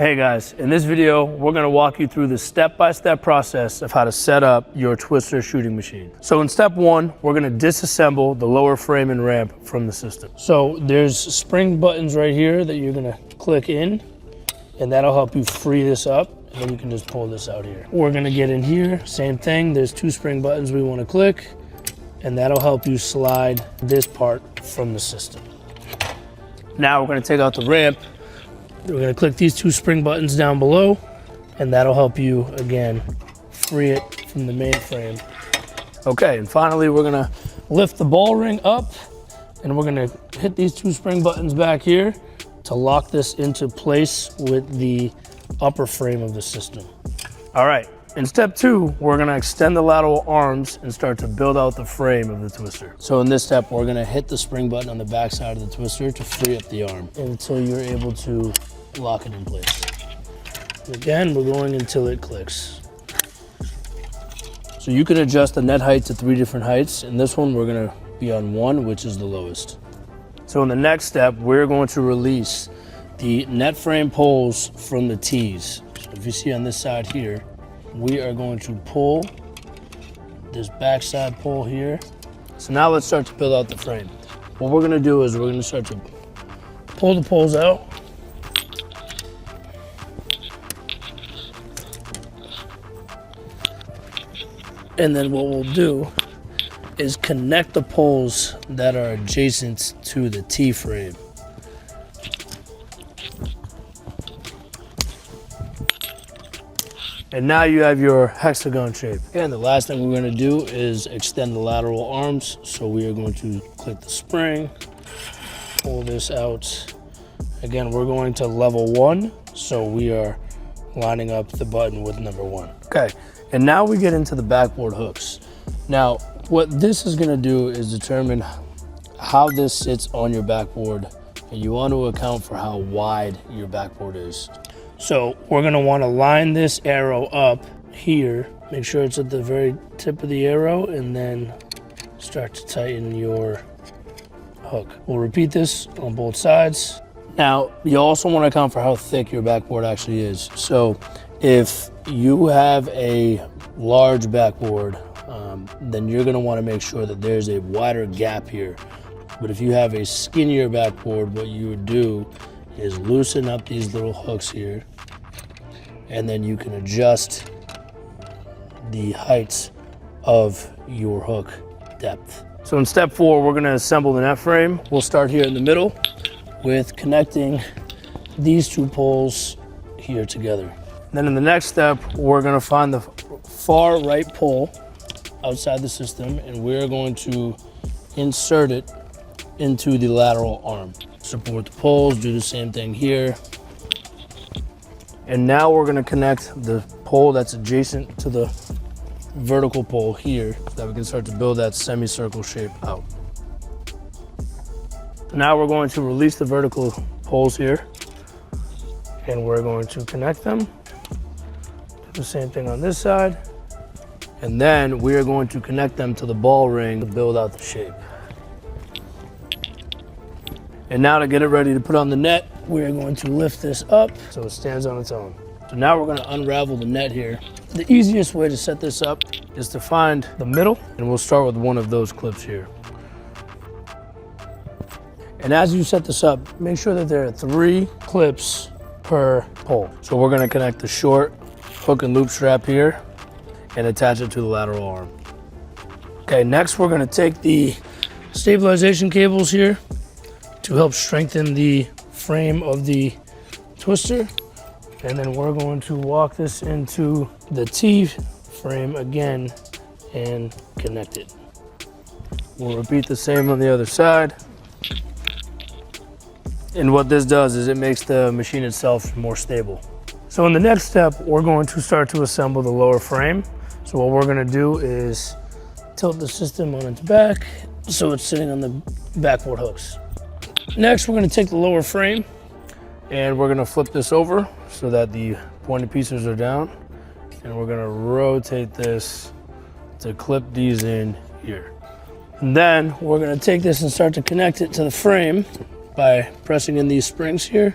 Hey guys, in this video, we're gonna walk you through the step-by-step process of how to set up your twister shooting machine. So in step one, we're gonna disassemble the lower frame and ramp from the system. So there's spring buttons right here that you're gonna click in, and that'll help you free this up, and then you can just pull this out here. We're gonna get in here, same thing, there's two spring buttons we wanna click, and that'll help you slide this part from the system. Now we're gonna take out the ramp. We're gonna click these two spring buttons down below, and that'll help you, again, free it from the main frame. Okay, and finally we're gonna lift the ball ring up, and we're gonna hit these two spring buttons back here to lock this into place with the upper frame of the system. All right, in step two, we're gonna extend the lateral arms and start to build out the frame of the twister. So in this step, we're gonna hit the spring button on the back side of the twister to free up the arm until you're able to lock it in place. Again, we're going until it clicks. So you can adjust the net height to 3 different heights. In this one, we're gonna be on 1, which is the lowest. So in the next step, we're going to release the net frame poles from the T's. So if you see on this side here, we are going to pull this backside pole here. So now let's start to build out the frame. What we're gonna do is we're gonna start to pull the poles out. And then what we'll do is connect the poles that are adjacent to the T frame. And now you have your hexagon shape. And the last thing we're gonna do is extend the lateral arms. So we are going to click the spring, pull this out. Again, we're going to level 1. So we are lining up the button with number 1. Okay, and now we get into the backboard hooks. Now, what this is gonna do is determine how this sits on your backboard, and you want to account for how wide your backboard is. So we're gonna wanna line this arrow up here, make sure it's at the very tip of the arrow, and then start to tighten your hook. We'll repeat this on both sides. Now, you also wanna account for how thick your backboard actually is. So if you have a large backboard, then you're gonna wanna make sure that there's a wider gap here. But if you have a skinnier backboard, what you would do is loosen up these little hooks here, and then you can adjust the heights of your hook depth. So in step 4, we're gonna assemble the net frame. We'll start here in the middle with connecting these two poles here together. Then in the next step, we're gonna find the far right pole outside the system, and we're going to insert it into the lateral arm. Support the poles, do the same thing here. And now we're gonna connect the pole that's adjacent to the vertical pole here so that we can start to build that semicircle shape out. Now we're going to release the vertical poles here, and we're going to connect them. Do the same thing on this side. And then we are going to connect them to the ball ring to build out the shape. And now to get it ready to put on the net, we're going to lift this up so it stands on its own. So now we're gonna unravel the net here. The easiest way to set this up is to find the middle, and we'll start with one of those clips here. And as you set this up, make sure that there are 3 clips per pole. So we're gonna connect the short hook and loop strap here and attach it to the lateral arm. Okay, next we're gonna take the stabilization cables here to help strengthen the frame of the twister. And then we're going to walk this into the T frame again and connect it. We'll repeat the same on the other side. And what this does is it makes the machine itself more stable. So in the next step, we're going to start to assemble the lower frame. So what we're gonna do is tilt the system on its back so it's sitting on the backboard hooks. Next, we're gonna take the lower frame and we're gonna flip this over so that the pointed pieces are down. And we're gonna rotate this to clip these in here. And then we're gonna take this and start to connect it to the frame by pressing in these springs here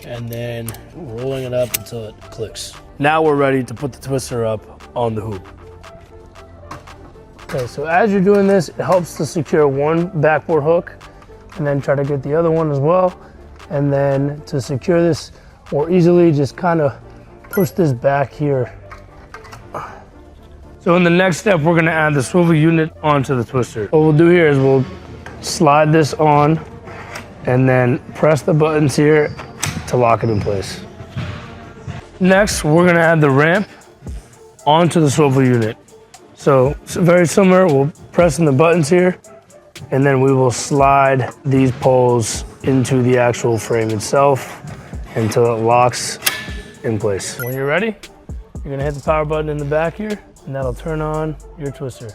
and then rolling it up until it clicks. Now we're ready to put the twister up on the hoop. Okay, so as you're doing this, it helps to secure one backboard hook and then try to get the other one as well. And then to secure this more easily, just kind of push this back here. So in the next step, we're gonna add the swivel unit onto the twister. What we'll do here is we'll slide this on and then press the buttons here to lock it in place. Next, we're gonna add the ramp onto the swivel unit. So it's very similar, we'll press in the buttons here and then we will slide these poles into the actual frame itself until it locks in place. When you're ready, you're gonna hit the power button in the back here and that'll turn on your twister.